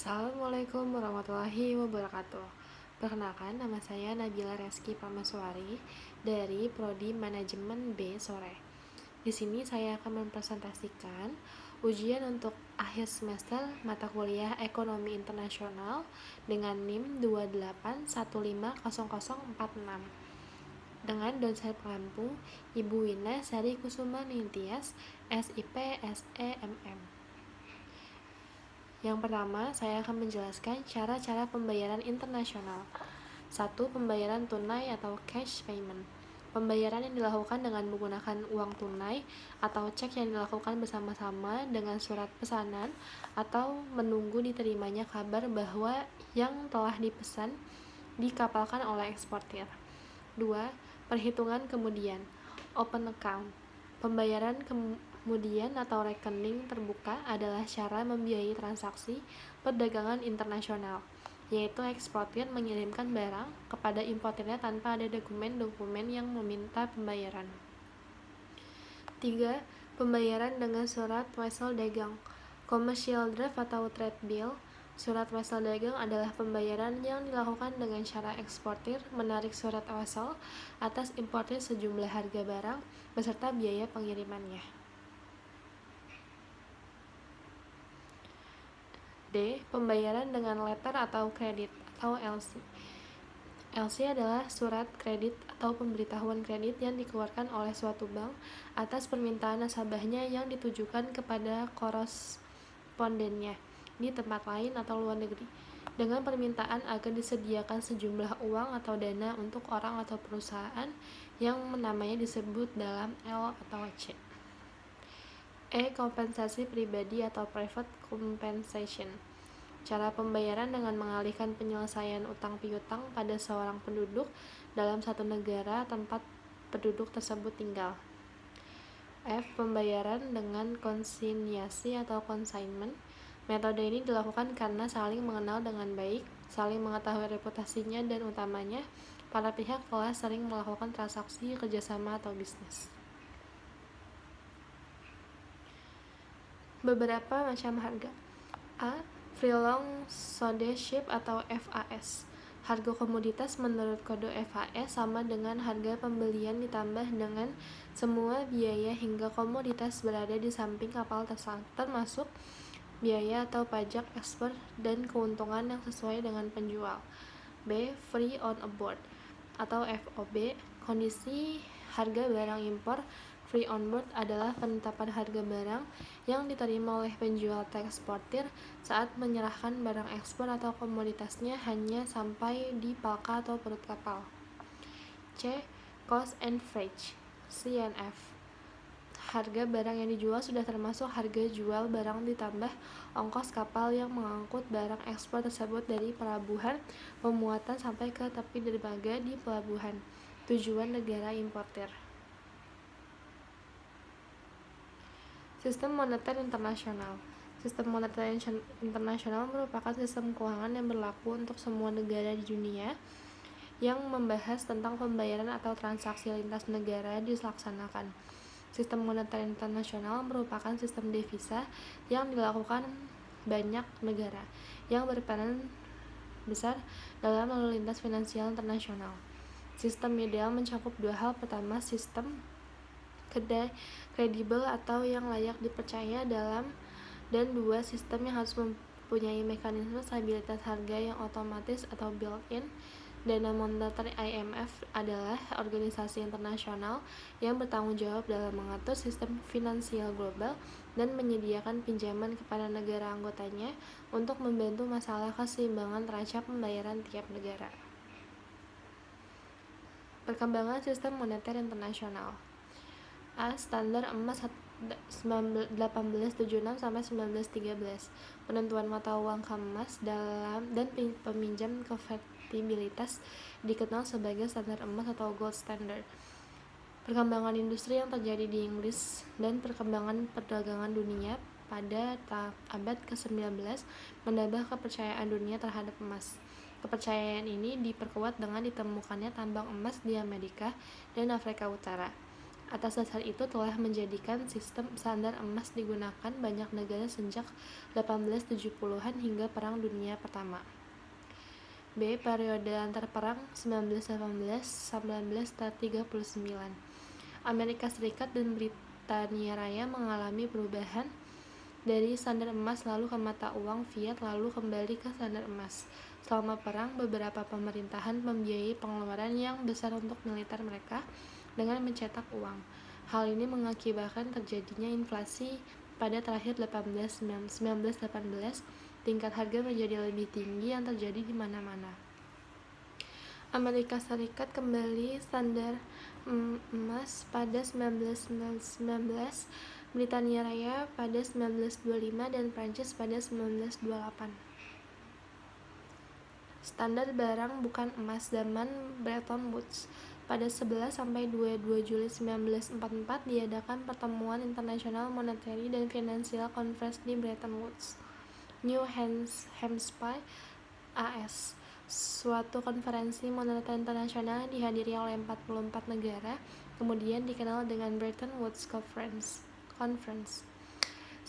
Assalamualaikum warahmatullahi wabarakatuh. Perkenalkan, nama saya Nabila Reski Pamaswari dari Prodi Manajemen B Sore. Di sini saya akan mempresentasikan ujian untuk akhir semester mata kuliah Ekonomi Internasional dengan NIM 281500046 dengan dosen pengampu Ibu Wina Sari Kusuma Nintias, SIP SEMM. Yang pertama, saya akan menjelaskan cara-cara pembayaran internasional. 1. Pembayaran tunai atau cash payment. Pembayaran yang dilakukan dengan menggunakan uang tunai atau cek yang dilakukan bersama-sama dengan surat pesanan atau menunggu diterimanya kabar bahwa yang telah dipesan dikapalkan oleh eksportir. 2. Perhitungan kemudian. Open account. Pembayaran kemudian atau rekening terbuka adalah cara membiayai transaksi perdagangan internasional, yaitu eksportir mengirimkan barang kepada importirnya tanpa ada dokumen-dokumen yang meminta pembayaran. 3. Pembayaran dengan surat wesel dagang. Commercial draft atau trade bill. Surat wesel dagang adalah pembayaran yang dilakukan dengan cara eksportir menarik surat wesel atas importir sejumlah harga barang beserta biaya pengirimannya. D. Pembayaran dengan letter atau kredit atau LC. LC adalah surat kredit atau pemberitahuan kredit yang dikeluarkan oleh suatu bank atas permintaan nasabahnya yang ditujukan kepada korespondennya di tempat lain atau luar negeri, dengan permintaan agar disediakan sejumlah uang atau dana untuk orang atau perusahaan yang namanya disebut dalam L atau C. E. Kompensasi pribadi atau private compensation. Cara pembayaran dengan mengalihkan penyelesaian utang piutang pada seorang penduduk dalam satu negara tempat penduduk tersebut tinggal. F. Pembayaran dengan konsinyasi atau consignment. Metode ini dilakukan karena saling mengenal dengan baik, saling mengetahui reputasinya, dan utamanya, para pihak telah sering melakukan transaksi kerjasama atau bisnis. Beberapa macam harga. A. Free Long Sold Ship atau FAS. Harga komoditas menurut kode FAS sama dengan harga pembelian ditambah dengan semua biaya hingga komoditas berada di samping kapal termasuk biaya atau pajak ekspor dan keuntungan yang sesuai dengan penjual. B. Free on Board atau FOB. Kondisi harga barang impor. Free on board adalah penetapan harga barang yang diterima oleh penjual atau eksportir saat menyerahkan barang ekspor atau komoditasnya hanya sampai di palka atau perut kapal. C. Cost and Freight (CNF). Harga barang yang dijual sudah termasuk harga jual barang ditambah ongkos kapal yang mengangkut barang ekspor tersebut dari pelabuhan pemuatan sampai ke tepi dermaga di pelabuhan tujuan negara importir. Sistem moneter internasional. Sistem moneter internasional merupakan sistem keuangan yang berlaku untuk semua negara di dunia yang membahas tentang pembayaran atau transaksi lintas negara dilaksanakan. Sistem moneter internasional merupakan sistem devisa yang dilakukan banyak negara yang berperan besar dalam lalu lintas finansial internasional. Sistem ideal mencakup dua hal. Pertama, sistem kredibel atau yang layak dipercaya dan dua, sistem yang harus mempunyai mekanisme stabilitas harga yang otomatis atau built-in. Dana moneter IMF adalah organisasi internasional yang bertanggung jawab dalam mengatur sistem finansial global dan menyediakan pinjaman kepada negara anggotanya untuk membantu masalah keseimbangan neraca pembayaran tiap negara. Perkembangan sistem moneter internasional. A. Standar emas 1876 sampai 1913. Penentuan mata uang emas dan peminjam konvertibilitas dikenal sebagai standar emas atau gold standard. Perkembangan industri yang terjadi di Inggris dan perkembangan perdagangan dunia pada abad ke-19 menambah kepercayaan dunia terhadap emas. Kepercayaan ini diperkuat dengan ditemukannya tambang emas di Amerika dan Afrika Utara. Atas dasar itu telah menjadikan sistem standar emas digunakan banyak negara sejak 1870-an hingga Perang Dunia Pertama. B. Periode antar perang 1918-1939. Amerika Serikat dan Britania Raya mengalami perubahan dari standar emas lalu ke mata uang fiat lalu kembali ke standar emas. Selama perang, beberapa pemerintahan membiayai pengeluaran yang besar untuk militer mereka dengan mencetak uang. Hal ini mengakibatkan terjadinya inflasi pada terakhir 1918. Tingkat harga menjadi lebih tinggi yang terjadi di mana-mana. Amerika Serikat kembali standar emas pada 1919, Britania Raya pada 1925, dan Prancis pada 1928. Standar barang bukan emas zaman Bretton Woods. Pada 11-22 Juli 1944 diadakan Pertemuan Internasional Monetary dan Financial Conference di Bretton Woods, New Hampshire, AS. Suatu konferensi moneter internasional dihadiri oleh 44 negara, kemudian dikenal dengan Bretton Woods Conference.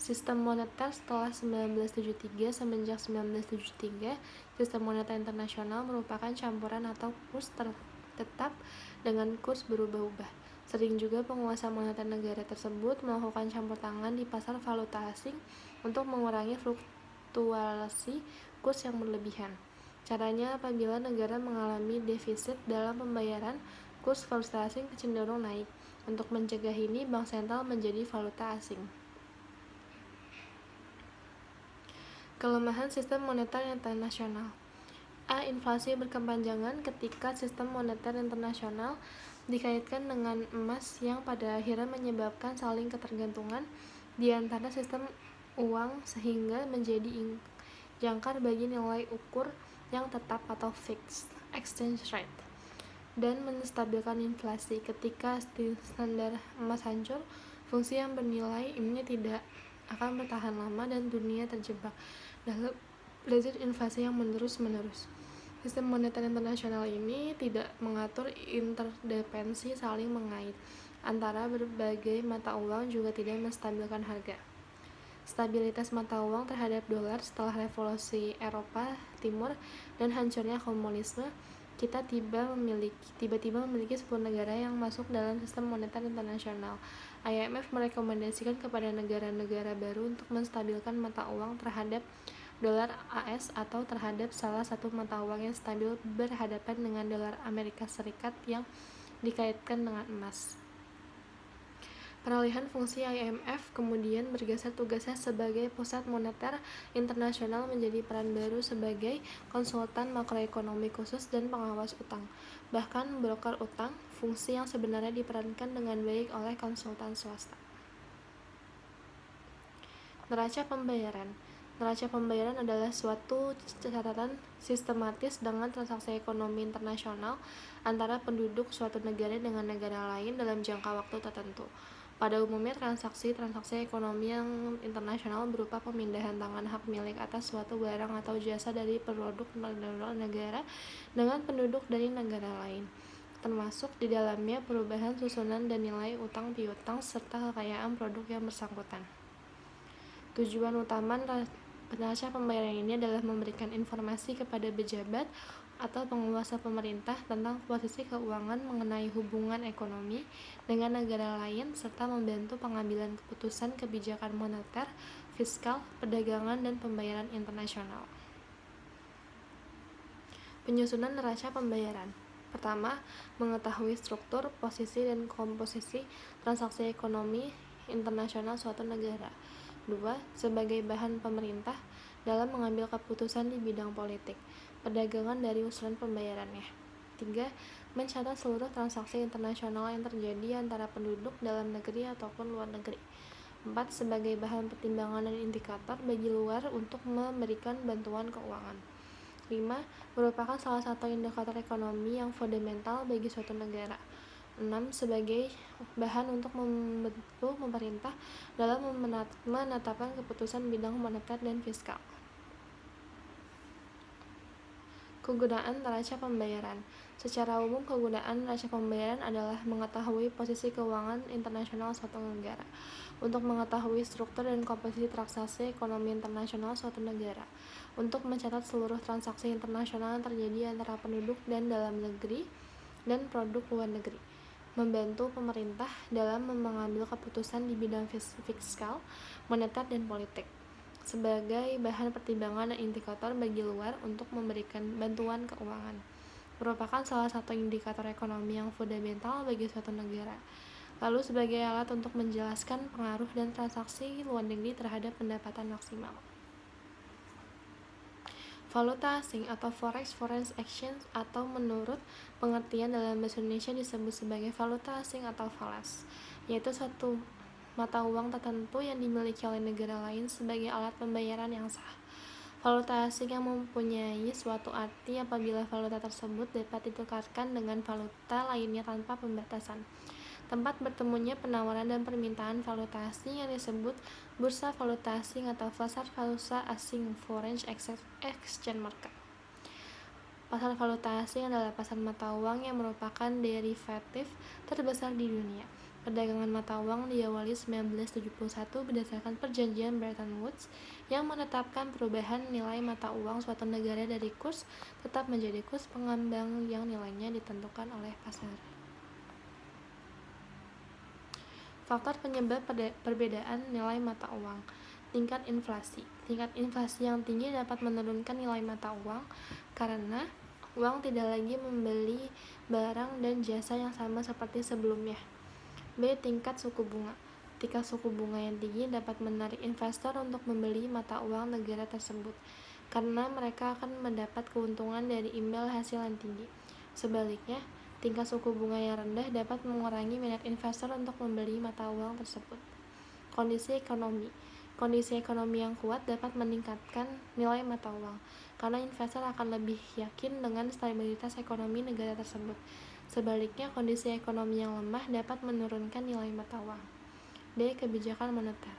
Sistem moneter setelah 1973. Semenjak 1973, sistem moneter internasional merupakan campuran atau kurs tetap dengan kurs berubah-ubah. Sering juga penguasa moneter negara tersebut melakukan campur tangan di pasar valuta asing untuk mengurangi fluktuasi kurs yang berlebihan. Caranya, apabila negara mengalami defisit dalam pembayaran, kurs valuta asing cenderung naik. Untuk mencegah ini, bank sentral menjadi valuta asing. Kelemahan sistem moneter internasional. A. Inflasi berkepanjangan ketika sistem moneter internasional dikaitkan dengan emas yang pada akhirnya menyebabkan saling ketergantungan di antara sistem uang sehingga menjadi jangkar bagi nilai ukur yang tetap atau fixed exchange rate, dan menstabilkan inflasi. Ketika standar emas hancur, fungsi yang bernilai ini tidak akan bertahan lama dan dunia terjebak dalam lazim inflasi yang menerus-menerus. Sistem moneter internasional ini tidak mengatur interdependensi saling mengait antara berbagai mata uang, juga tidak menstabilkan harga. Stabilitas mata uang terhadap dolar setelah revolusi Eropa Timur dan hancurnya komunisme, kita tiba-tiba memiliki 10 negara yang masuk dalam sistem moneter internasional. IMF merekomendasikan kepada negara-negara baru untuk menstabilkan mata uang terhadap dolar AS atau terhadap salah satu mata uang yang stabil berhadapan dengan dolar Amerika Serikat yang dikaitkan dengan emas. Peralihan fungsi IMF kemudian bergeser tugasnya sebagai pusat moneter internasional menjadi peran baru sebagai konsultan makroekonomi khusus dan pengawas utang, bahkan broker utang, fungsi yang sebenarnya diperankan dengan baik oleh konsultan swasta. Neraca pembayaran. Neraca pembayaran adalah suatu catatan sistematis dengan transaksi ekonomi internasional antara penduduk suatu negara dengan negara lain dalam jangka waktu tertentu. Pada umumnya, transaksi ekonomi yang internasional berupa pemindahan tangan hak milik atas suatu barang atau jasa dari produk negara dengan penduduk dari negara lain, termasuk di dalamnya perubahan susunan dan nilai utang piutang serta kekayaan produk yang bersangkutan. Tujuan utama neraca pembayaran ini adalah memberikan informasi kepada pejabat atau penguasa pemerintah tentang posisi keuangan mengenai hubungan ekonomi dengan negara lain serta membantu pengambilan keputusan kebijakan moneter, fiskal, perdagangan, dan pembayaran internasional. Penyusunan neraca pembayaran. Pertama, mengetahui struktur, posisi, dan komposisi transaksi ekonomi internasional suatu negara. 2. Sebagai bahan pemerintah dalam mengambil keputusan di bidang politik, perdagangan dari usulan pembayarannya. 3. Mencatat seluruh transaksi internasional yang terjadi antara penduduk dalam negeri ataupun luar negeri. 4. Sebagai bahan pertimbangan dan indikator bagi luar untuk memberikan bantuan keuangan. 5. Merupakan salah satu indikator ekonomi yang fundamental bagi suatu negara. 6. Sebagai bahan untuk membantu pemerintah dalam menetapkan keputusan bidang moneter dan fiskal. Kegunaan neraca pembayaran. Secara umum, kegunaan neraca pembayaran adalah mengetahui posisi keuangan internasional suatu negara, untuk mengetahui struktur dan komposisi transaksi ekonomi internasional suatu negara, untuk mencatat seluruh transaksi internasional yang terjadi antara penduduk dan dalam negeri dan produk luar negeri, membantu pemerintah dalam mengambil keputusan di bidang fiskal, moneter, dan politik, sebagai bahan pertimbangan dan indikator bagi luar untuk memberikan bantuan keuangan, merupakan salah satu indikator ekonomi yang fundamental bagi suatu negara, lalu sebagai alat untuk menjelaskan pengaruh dan transaksi luar negeri terhadap pendapatan maksimal. Valuta asing atau forex, foreign exchange, atau menurut pengertian dalam bahasa Indonesia disebut sebagai valuta asing atau falas, yaitu suatu mata uang tertentu yang dimiliki oleh negara lain sebagai alat pembayaran yang sah. Valuta asing yang mempunyai suatu arti apabila valuta tersebut dapat ditukarkan dengan valuta lainnya tanpa pembatasan. Tempat bertemunya penawaran dan permintaan valuta asing yang disebut bursa valuta asing atau pasar valuta asing, foreign exchange market. Pasar valuta asing adalah pasar mata uang yang merupakan derivatif terbesar di dunia. Perdagangan mata uang diawali 1971 berdasarkan perjanjian Bretton Woods yang menetapkan perubahan nilai mata uang suatu negara dari kurs tetap menjadi kurs pengembang yang nilainya ditentukan oleh pasar. Faktor penyebab perbedaan nilai mata uang. Tingkat inflasi. Tingkat inflasi yang tinggi dapat menurunkan nilai mata uang karena uang tidak lagi membeli barang dan jasa yang sama seperti sebelumnya. B. Tingkat suku bunga. Tingkat suku bunga yang tinggi dapat menarik investor untuk membeli mata uang negara tersebut, karena mereka akan mendapat keuntungan dari imbal hasil yang tinggi. Sebaliknya, tingkat suku bunga yang rendah dapat mengurangi minat investor untuk membeli mata uang tersebut. Kondisi ekonomi. Kondisi ekonomi yang kuat dapat meningkatkan nilai mata uang, karena investor akan lebih yakin dengan stabilitas ekonomi negara tersebut. Sebaliknya, kondisi ekonomi yang lemah dapat menurunkan nilai mata uang. D. Kebijakan moneter.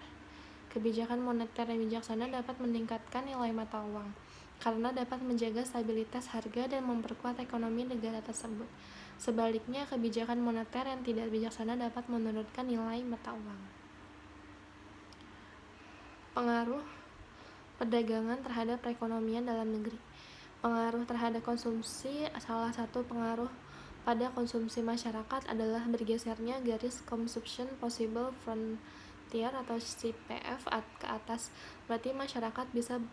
Kebijakan moneter yang bijaksana dapat meningkatkan nilai mata uang, karena dapat menjaga stabilitas harga dan memperkuat ekonomi negara tersebut. Sebaliknya, kebijakan moneter yang tidak bijaksana dapat menurunkan nilai mata uang. Pengaruh perdagangan terhadap perekonomian dalam negeri. Pengaruh terhadap konsumsi. Salah satu pengaruh pada konsumsi masyarakat adalah bergesernya garis Consumption Possible Frontier atau CPF ke atas. Berarti masyarakat bisa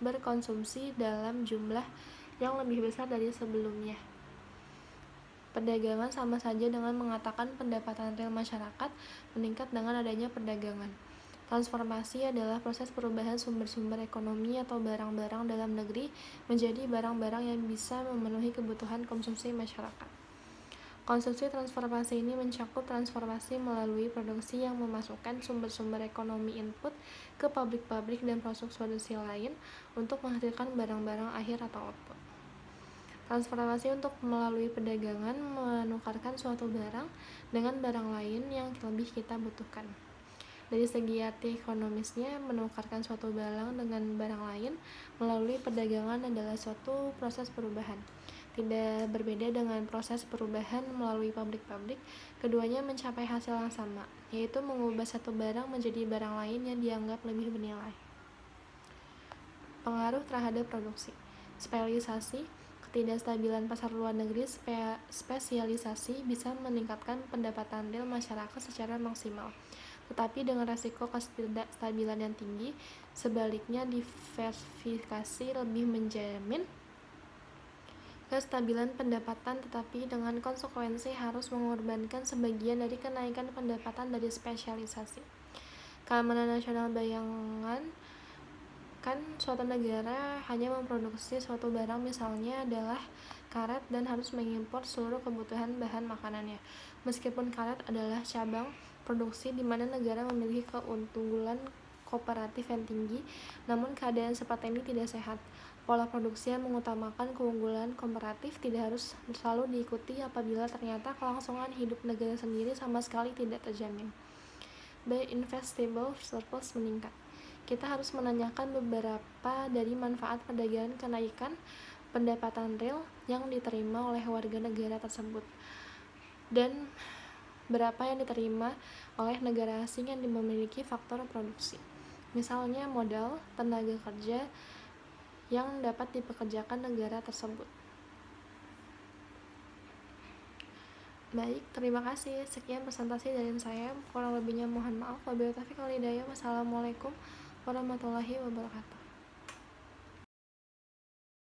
berkonsumsi dalam jumlah yang lebih besar dari sebelumnya. Perdagangan sama saja dengan mengatakan pendapatan real masyarakat meningkat dengan adanya perdagangan. Transformasi adalah proses perubahan sumber-sumber ekonomi atau barang-barang dalam negeri menjadi barang-barang yang bisa memenuhi kebutuhan konsumsi masyarakat. Konsumsi transformasi ini mencakup transformasi melalui produksi yang memasukkan sumber-sumber ekonomi input ke pabrik-pabrik dan proses produksi lain untuk menghasilkan barang-barang akhir atau output. Transformasi untuk melalui perdagangan menukarkan suatu barang dengan barang lain yang lebih kita butuhkan. Dari segi arti ekonomisnya, menukarkan suatu barang dengan barang lain melalui perdagangan adalah suatu proses perubahan. Tidak berbeda dengan proses perubahan melalui pabrik-pabrik, keduanya mencapai hasil yang sama, yaitu mengubah satu barang menjadi barang lain yang dianggap lebih bernilai. Pengaruh terhadap produksi. Spesialisasi. Ketidakstabilan pasar luar negeri spesialisasi bisa meningkatkan pendapatan real masyarakat secara maksimal, tetapi dengan resiko ketidakstabilan yang tinggi. Sebaliknya, diversifikasi lebih menjamin kestabilan pendapatan, tetapi dengan konsekuensi harus mengorbankan sebagian dari kenaikan pendapatan dari spesialisasi. Keamanan nasional. Bayangan kan suatu negara hanya memproduksi suatu barang, misalnya adalah karet, dan harus mengimpor seluruh kebutuhan bahan makanannya. Meskipun karet adalah cabang produksi di mana negara memiliki keunggulan kooperatif yang tinggi, namun keadaan seperti ini tidak sehat. Pola produksi yang mengutamakan keunggulan komparatif tidak harus selalu diikuti apabila ternyata kelangsungan hidup negara sendiri sama sekali tidak terjamin. B. Investable surplus meningkat. Kita harus menanyakan beberapa dari manfaat perdagangan kenaikan pendapatan real yang diterima oleh warga negara tersebut, dan berapa yang diterima oleh negara asing yang memiliki faktor produksi, misalnya modal, tenaga kerja yang dapat dipekerjakan negara tersebut. Baik, terima kasih. Sekian presentasi dari saya. Kurang lebihnya mohon maaf. Wabillahi taufiq wal hidayah. Wassalamualaikum warahmatullahi wabarakatuh.